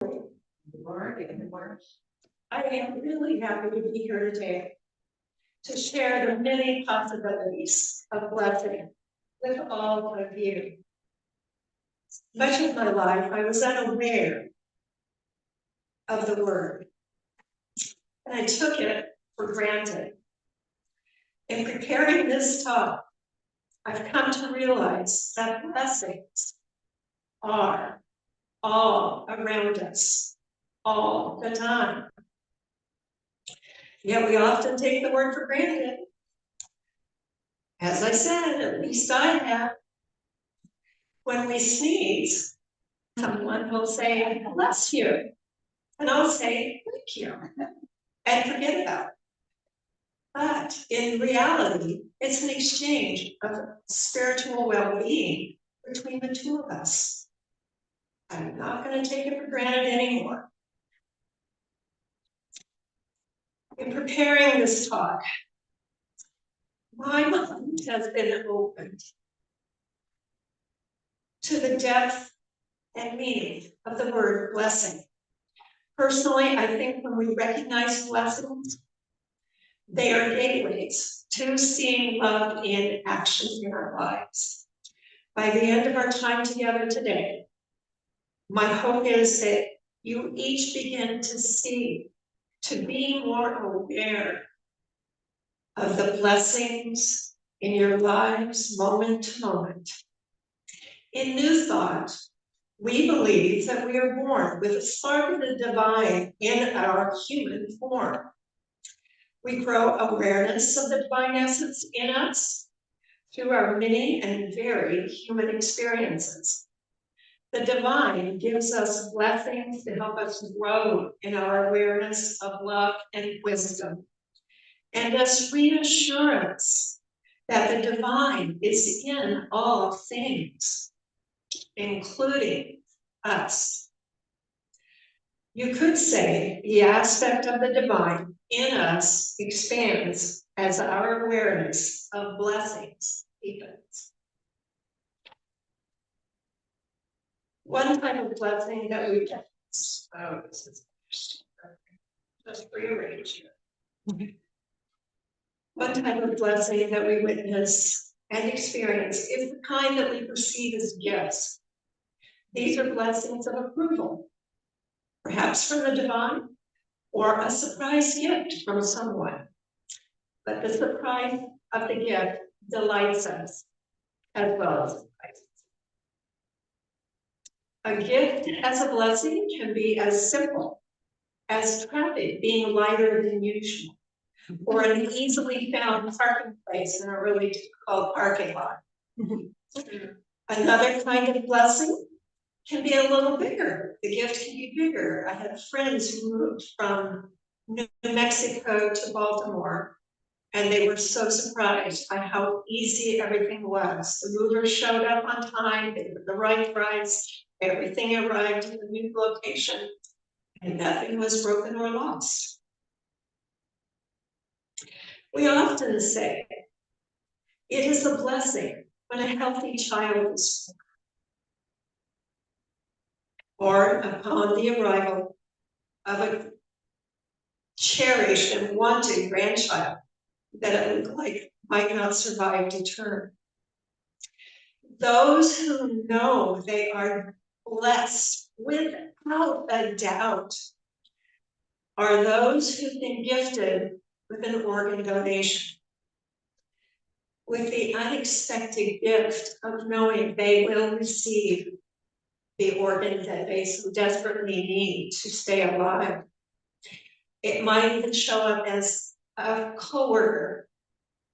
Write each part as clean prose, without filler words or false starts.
I am really happy to be here today to share the many possibilities of blessing with all of you. Much of my life, I was unaware of the word, and I took it for granted. In preparing this talk, I've come to realize that blessings are all around us, all the time. Yet we often take the word for granted. As I said, at least I have. When we sneeze, someone will say, bless you. And I'll say, thank you. And forget about it. But in reality, it's an exchange of spiritual well-being between the two of us. I'm not going to take it for granted anymore. In preparing this talk, my mind has been opened to the depth and meaning of the word blessing. Personally, I think when we recognize blessings, they are gateways to seeing love in action in our lives. By the end of our time together today, my hope is that you each begin to see, to be more aware of the blessings in your lives moment to moment. In New Thought, we believe that we are born with a spark of the divine in our human form. We grow awareness of the divine essence in us through our many and varied human experiences. The divine gives us blessings to help us grow in our awareness of love and wisdom, and us reassurance that the divine is in all things, including us. You could say the aspect of the divine in us expands as our awareness of blessings deepens. One type of blessing that we get, just rearrange here. One type of blessing that we witness and experience is the kind that we perceive as gifts. These are blessings of approval, perhaps from the divine, or a surprise gift from someone. But the surprise of the gift delights us as well as surprises. A gift as a blessing can be as simple as traffic being lighter than usual, or an easily found parking place in a really difficult parking lot. Another kind of blessing can be a little bigger. The gift can be bigger. I had friends who moved from New Mexico to Baltimore, and they were so surprised by how easy everything was. The movers showed up on time, they were the right price, everything arrived at the new location, and nothing was broken or lost. We often say, it is a blessing when a healthy child is born, or upon the arrival of a cherished and wanted grandchild that it looked like might not survive to term. Those who know they are blessed without a doubt are those who've been gifted with an organ donation, with the unexpected gift of knowing they will receive the organ that they so desperately need to stay alive. It might even show up as a coworker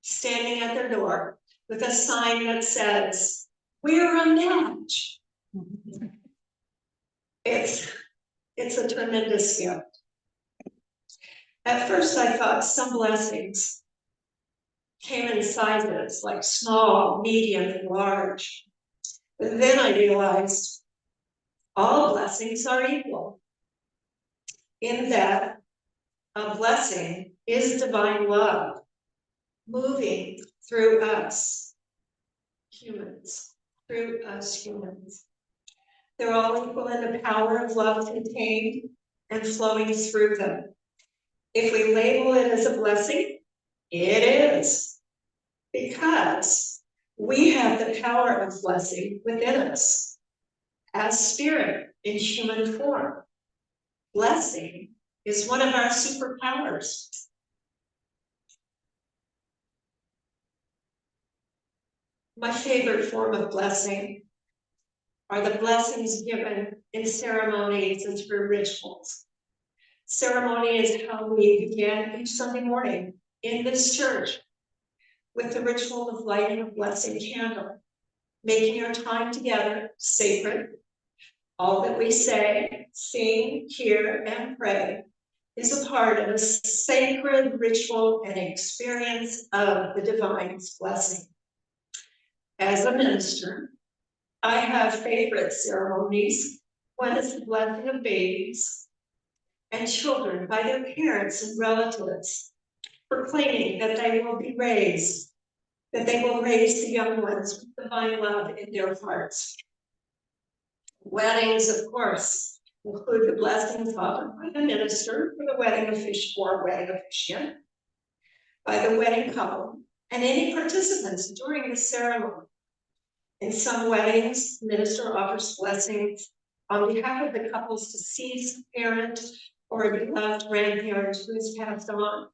standing at their door with a sign that says, "We're a match." It's a tremendous gift. At first I thought some blessings came in sizes like small, medium, and large. But then I realized all blessings are equal, in that a blessing is divine love moving through us humans, They're all equal in the power of love contained and flowing through them. If we label it as a blessing, it is, because we have the power of blessing within us as spirit in human form. Blessing is one of our superpowers. My favorite form of blessing are the blessings given in ceremonies and through rituals. Ceremony is how we begin each Sunday morning in this church with the ritual of lighting a blessing candle, making our time together sacred. All that we say, sing, hear, and pray is a part of a sacred ritual and experience of the divine's blessing. As a minister, I have favorite ceremonies. One is the blessing of babies and children by their parents and relatives, proclaiming that they will be raised, that they will raise the young ones with divine love in their hearts. Weddings, of course, include the blessings offered by the minister for the wedding officiant, by the wedding couple, and any participants during the ceremony. In some weddings, the minister offers blessings on behalf of the couple's deceased parent or a beloved grandparent who has passed on.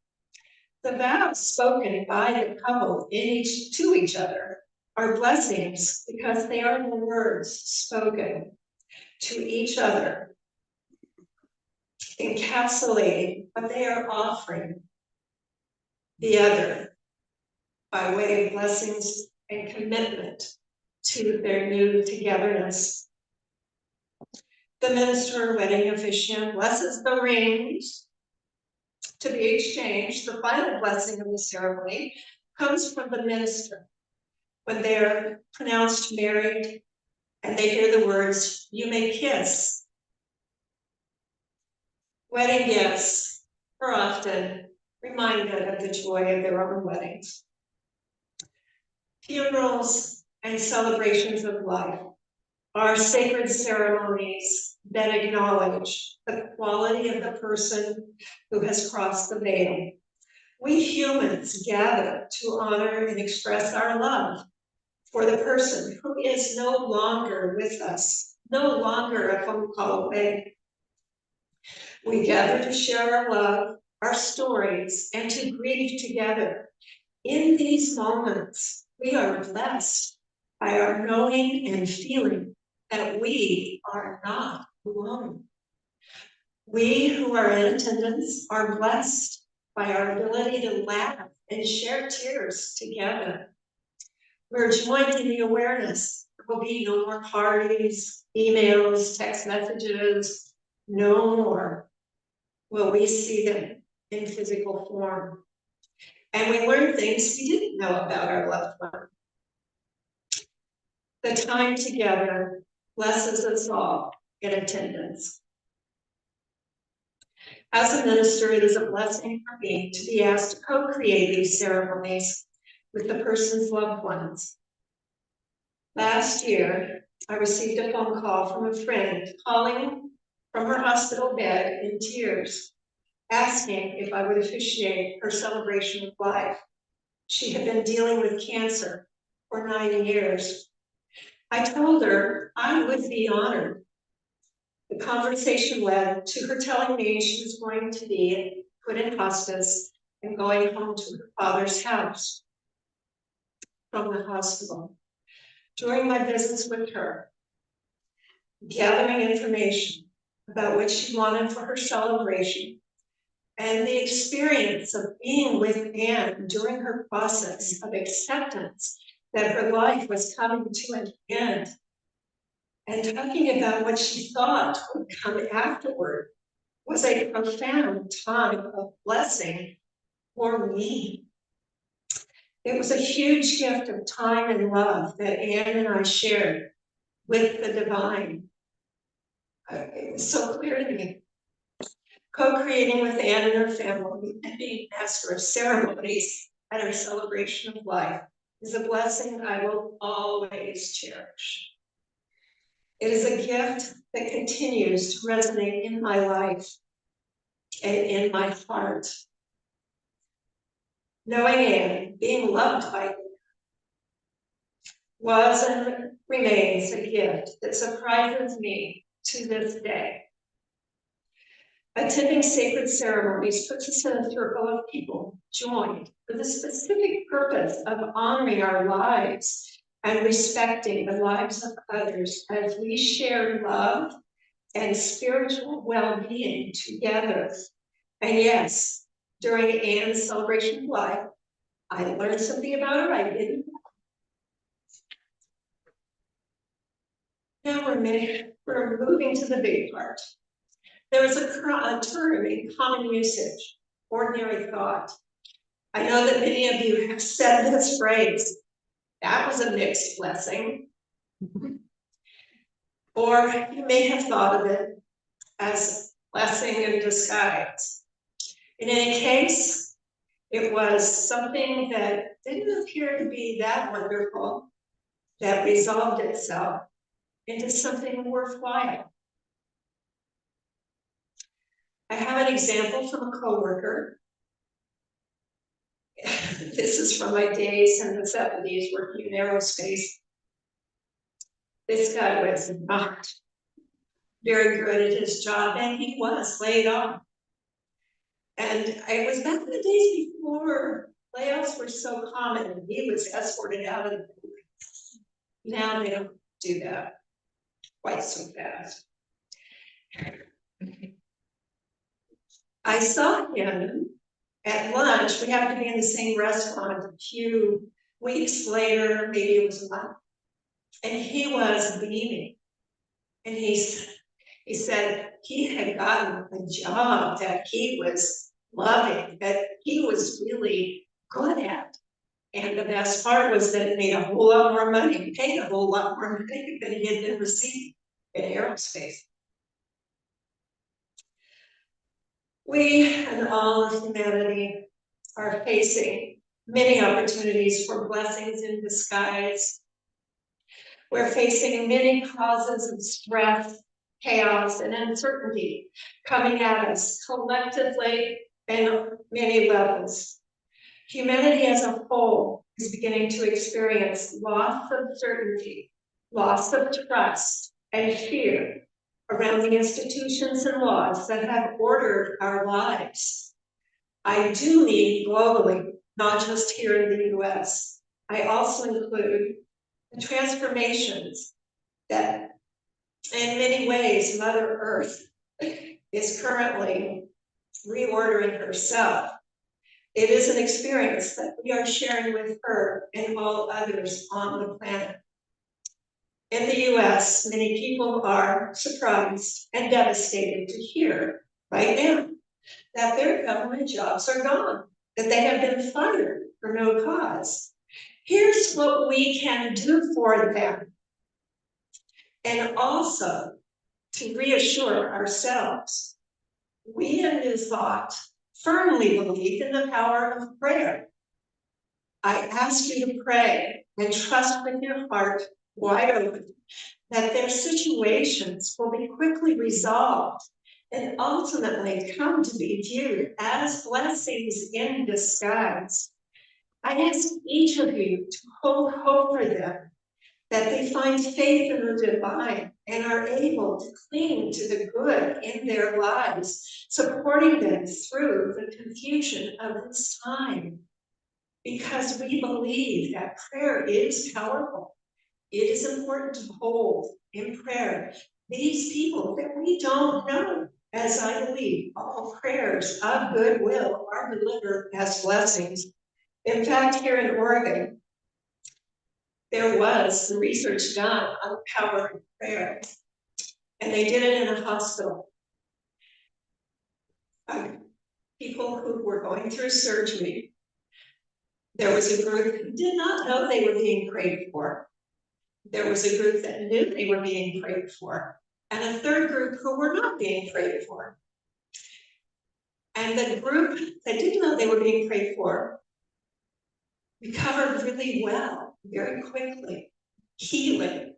The vows spoken by the couple to each other are blessings because they are the words spoken to each other, encapsulating what they are offering the other by way of blessings and commitment to their new togetherness. The minister or wedding officiant blesses the rings to be exchanged. The final blessing of the ceremony comes from the minister when they are pronounced married and they hear the words, "You may kiss." Wedding guests are often reminded of the joy of their own weddings. Funerals and celebrations of life are sacred ceremonies that acknowledge the quality of the person who has crossed the veil. We humans gather to honor and express our love for the person who is no longer with us, no longer a phone call away. We gather to share our love, our stories, and to grieve together. In these moments, we are blessed by our knowing and feeling that we are not alone. We who are in attendance are blessed by our ability to laugh and share tears together. We're joined in the awareness there will be no more parties, emails, text messages, no more will we see them in physical form. And we learn things we didn't know about our loved one. The time together blesses us all in attendance. As a minister, it is a blessing for me to be asked to co-create these ceremonies with the person's loved ones. Last year, I received a phone call from a friend calling from her hospital bed in tears, asking if I would officiate her celebration of life. She had been dealing with cancer for 9 years. I told her I would be honored. The conversation led to her telling me she was going to be put in hospice and going home to her father's house from the hospital. During my visits with her, gathering information about what she wanted for her celebration and the experience of being with Anne during her process of acceptance that her life was coming to an end, and talking about what she thought would come afterward, was a profound time of blessing for me. It was a huge gift of time and love that Anne and I shared with the divine. It was so clear to me. Co-creating with Anne and her family and being master of ceremonies at her celebration of life is a blessing I will always cherish. It is a gift that continues to resonate in my life and in my heart. Knowing and being loved by you was and remains a gift that surprises me to this day. Attending sacred ceremonies puts us in a circle of people joined for the specific purpose of honoring our lives and respecting the lives of others as we share love and spiritual well-being together. And yes, during Anne's celebration of life, I learned something about her I didn't. Now we're moving to the big part. There is a term in common usage, ordinary thought. I know that many of you have said this phrase, that was a mixed blessing. Or you may have thought of it as blessing in disguise. In any case, it was something that didn't appear to be that wonderful that resolved itself into something worthwhile. I have an example from a coworker. This is from my days in the 70s working in aerospace. This guy was not very good at his job, and he was laid off. And it was back in the days before layoffs were so common, and he was escorted out of the building. Now they don't do that quite so fast. I saw him at lunch. We happened to be in the same restaurant a few weeks later, maybe it was a month, and he was beaming. And he said he had gotten a job that he was loving, that he was really good at. And the best part was that it made a whole lot more money, paid a whole lot more money than he had been receiving in aerospace. We and all of humanity are facing many opportunities for blessings in disguise. We're facing many causes of stress, chaos, and uncertainty coming at us collectively and on many levels. Humanity as a whole is beginning to experience loss of certainty, loss of trust, and fear around the institutions and laws that have ordered our lives. I do mean globally, not just here in the US. I also include the transformations that in many ways Mother Earth is currently reordering herself. It is an experience that we are sharing with her and all others on the planet. In the US, many people are surprised and devastated to hear right now that their government jobs are gone, that they have been fired for no cause. Here's what we can do for them. And also to reassure ourselves, we in New Thought firmly believe in the power of prayer. I ask you to pray and trust with your heart wide open that their situations will be quickly resolved and ultimately come to be viewed as blessings in disguise. I ask each of you to hold hope for them, that they find faith in the divine and are able to cling to the good in their lives, supporting them through the confusion of this time. Because we believe that prayer is powerful. It is important to hold in prayer these people that we don't know. As I believe, all prayers of goodwill are delivered as blessings. In fact, here in Oregon, there was some research done on the power of prayer, and they did it in a hospital. People who were going through surgery, there was a group who did not know they were being prayed for. There was a group that knew they were being prayed for, and a third group who were not being prayed for. And the group that didn't know they were being prayed for recovered really well, very quickly, healing.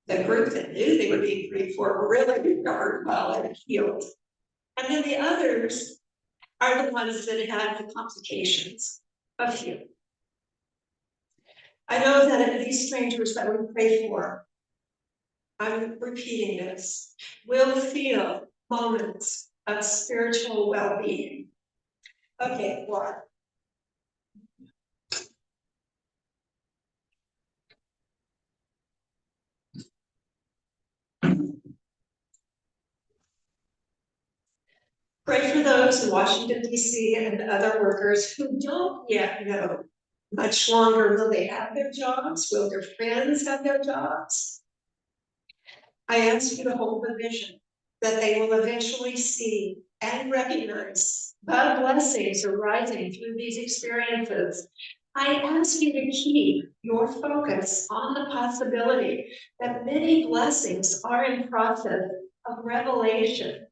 The group that knew they were being grieved for really recovered well and healed. And then the others are the ones that had the complications of healing. I know that these strangers that we pray for, I'm repeating this, will feel moments of spiritual well-being. Okay, water. Pray for those in Washington, D.C. and other workers who don't yet know much longer will they have their jobs? Will their friends have their jobs? I ask you to hold the vision that they will eventually see and recognize the blessings arising through these experiences. I ask you to keep your focus on the possibility that many blessings are in process of revelation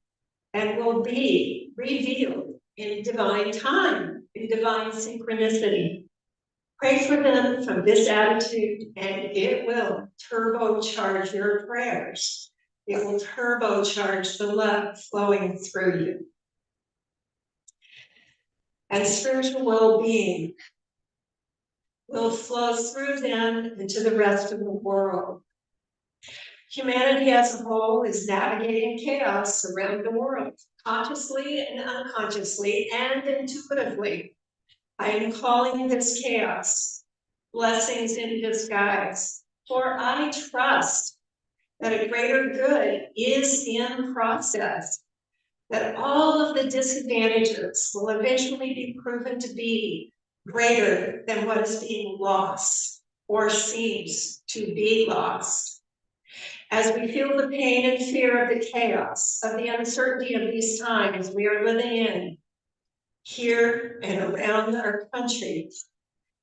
and will be revealed in divine time, in divine synchronicity. Pray for them from this attitude, and it will turbocharge your prayers. It will turbocharge the love flowing through you. And spiritual well-being will flow through them into the rest of the world. Humanity as a whole is navigating chaos around the world, consciously and unconsciously and intuitively. I am calling this chaos blessings in disguise, for I trust that a greater good is in process, that all of the disadvantages will eventually be proven to be greater than what is being lost or seems to be lost. As we feel the pain and fear of the chaos, of the uncertainty of these times we are living in, here and around our country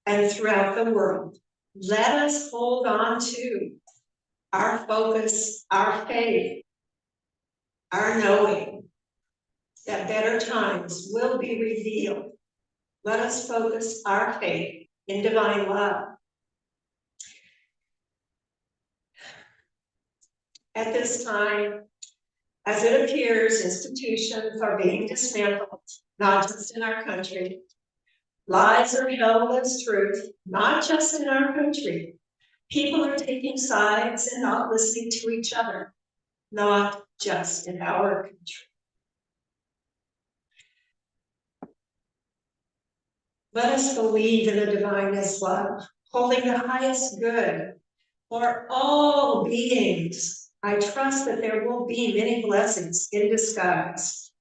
and throughout the world, let us hold on to our focus, our faith, our knowing that better times will be revealed. Let us focus our faith in divine love. At this time, as it appears, institutions are being dismantled, not just in our country. Lies are held as truth, not just in our country. People are taking sides and not listening to each other, not just in our country. Let us believe in the divinest love, holding the highest good for all beings. I trust that there will be many blessings in disguise,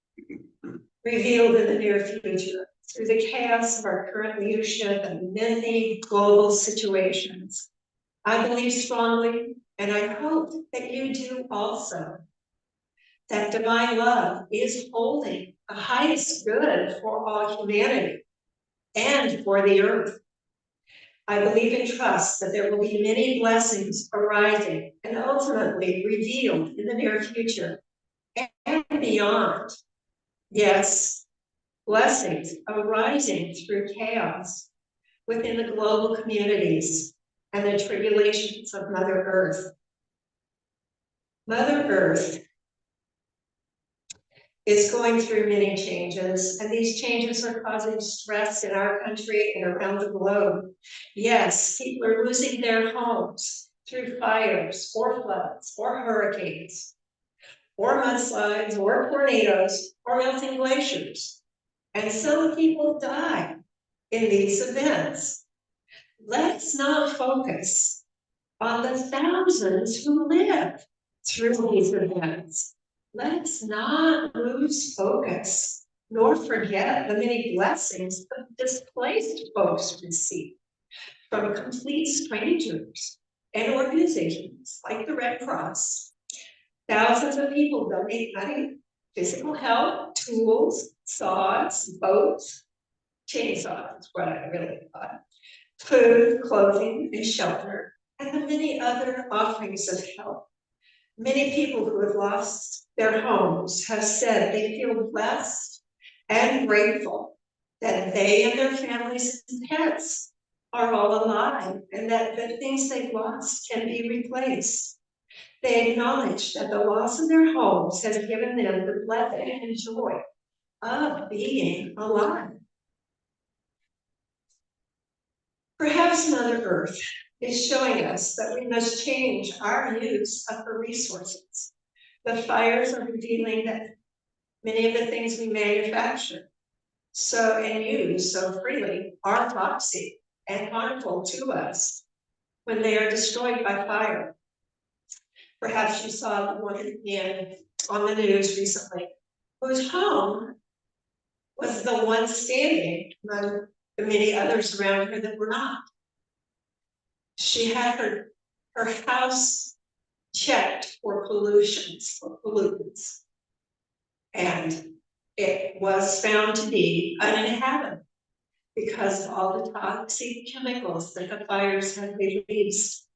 revealed in the near future through the chaos of our current leadership and many global situations. I believe strongly, and I hope that you do also, that divine love is holding the highest good for all humanity and for the earth. I believe and trust that there will be many blessings arising and ultimately revealed in the near future and beyond. Yes, blessings arising through chaos within the global communities and the tribulations of Mother Earth. Mother Earth is going through many changes, and these changes are causing stress in our country and around the globe. Yes, people are losing their homes through fires or floods or hurricanes or mudslides or tornadoes or melting glaciers. And some people die in these events. Let's not focus on the thousands who live through these events. Let's not lose focus, nor forget the many blessings that displaced folks receive from complete strangers and organizations like the Red Cross. Thousands of people donate money, physical help, tools, saws, boats, chainsaws is what I really thought, food, clothing, and shelter, and the many other offerings of help. Many people who have lost their homes have said they feel blessed and grateful that they and their families and pets are all alive and that the things they've lost can be replaced. They acknowledge that the loss of their homes has given them the blessing and joy of being alive. Perhaps Mother Earth is showing us that we must change our use of her resources. The fires are revealing that many of the things we manufacture and use so freely are toxic and harmful to us when they are destroyed by fire. Perhaps you saw the woman on the news recently whose home was the one standing among the many others around her that were not. She had her house checked for pollutants, and it was found to be uninhabitable because of all the toxic chemicals that the fires had released.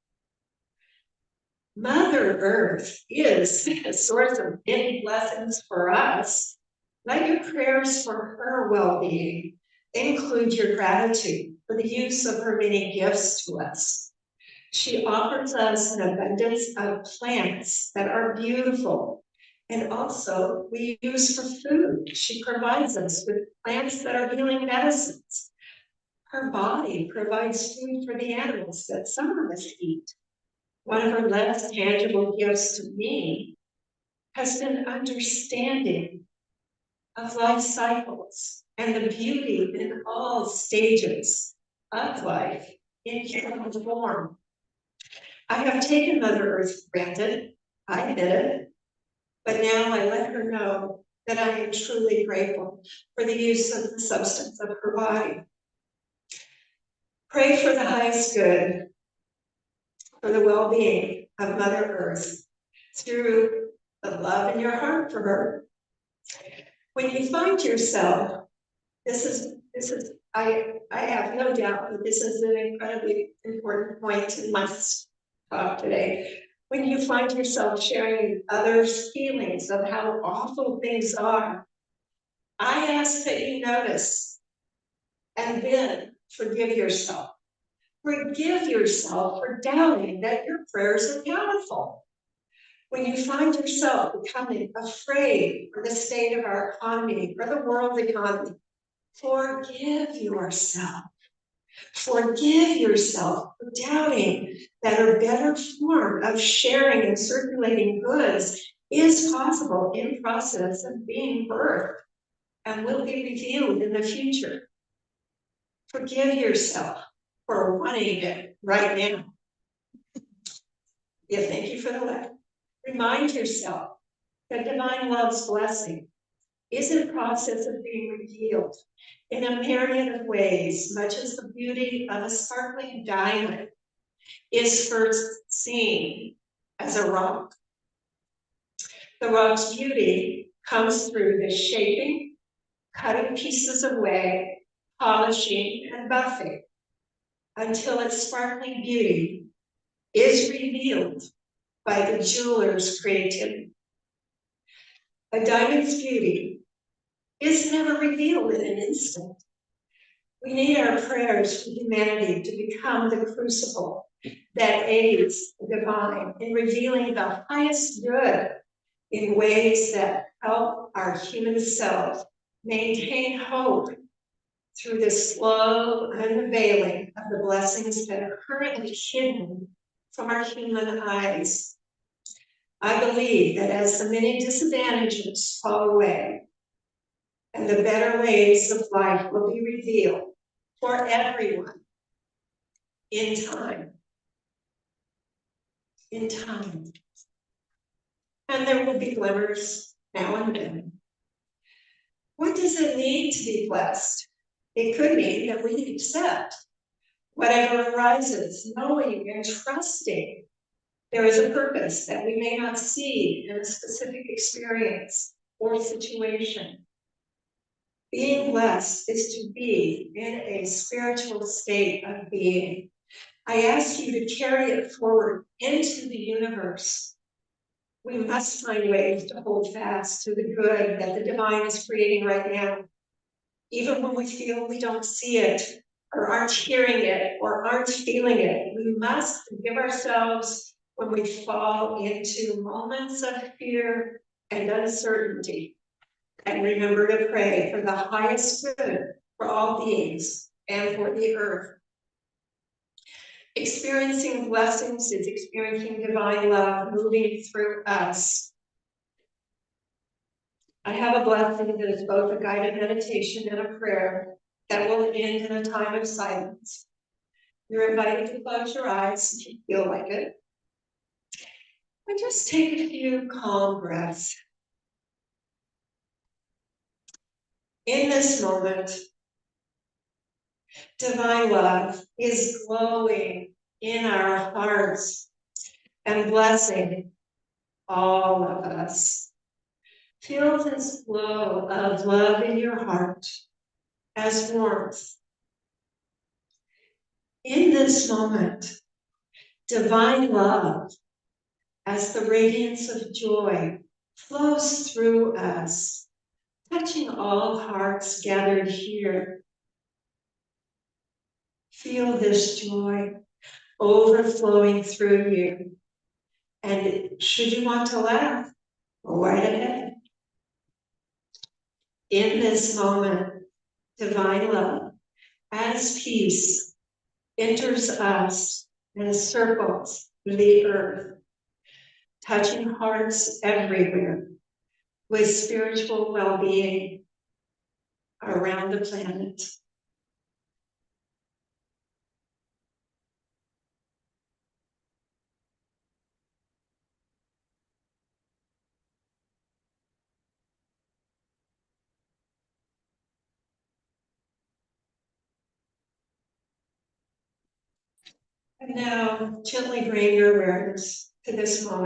Mother Earth is a source of many blessings for us. Let your prayers for her well-being include your gratitude for the use of her many gifts to us. She offers us an abundance of plants that are beautiful, and also we use for food. She provides us with plants that are healing medicines. Her body provides food for the animals that some of us eat. One of her less tangible gifts to me has been understanding of life cycles and the beauty in all stages of life in human form. I have taken Mother Earth for granted, I admit it, but now I let her know that I am truly grateful for the use of the substance of her body. Pray for the highest good, for the well-being of Mother Earth through the love in your heart for her. When you find yourself, I have no doubt that this is an incredibly important point in my talk today. When you find yourself sharing others' feelings of how awful things are, I ask that you notice and then forgive yourself. Forgive yourself for doubting that your prayers are powerful. When you find yourself becoming afraid for the state of our economy or the world economy, forgive yourself. Forgive yourself for doubting that a better form of sharing and circulating goods is possible in process of being birthed and will be revealed in the future. Forgive yourself for wanting it right now. Yeah, thank you for the laugh. Remind yourself that divine love's blessing is in process of being revealed in a myriad of ways, much as the beauty of a sparkling diamond is first seen as a rock. The rock's beauty comes through the shaping, cutting pieces away, polishing, and buffing until its sparkling beauty is revealed by the jeweler's creativity. A diamond's beauty is never revealed in an instant. We need our prayers for humanity to become the crucible that aids the divine in revealing the highest good in ways that help our human self maintain hope through the slow unveiling of the blessings that are currently hidden from our human eyes. I believe that as the many disadvantages fall away and the better ways of life will be revealed for everyone in time. In time. And there will be glimmers now and then. What does it mean to be blessed? It could mean that we accept whatever arises, knowing and trusting there is a purpose that we may not see in a specific experience or situation. Being blessed is to be in a spiritual state of being. I ask you to carry it forward into the universe. We must find ways to hold fast to the good that the divine is creating right now. Even when we feel we don't see it, or aren't hearing it, or aren't feeling it, we must give ourselves when we fall into moments of fear and uncertainty. And remember to pray for the highest good for all beings and for the earth. Experiencing blessings is experiencing divine love moving through us. I have a blessing that is both a guided meditation and a prayer that will end in a time of silence. You're invited to close your eyes if you feel like it. And just take a few calm breaths. In this moment, divine love is glowing in our hearts and blessing all of us. Feel this glow of love in your heart as warmth. In this moment, divine love as the radiance of joy flows through us, touching all hearts gathered here. Feel this joy overflowing through you. And should you want to laugh, go right ahead. In this moment, divine love, as peace, enters us and circles the earth, touching hearts everywhere with spiritual well-being around the planet. And now gently bring your awareness to this moment.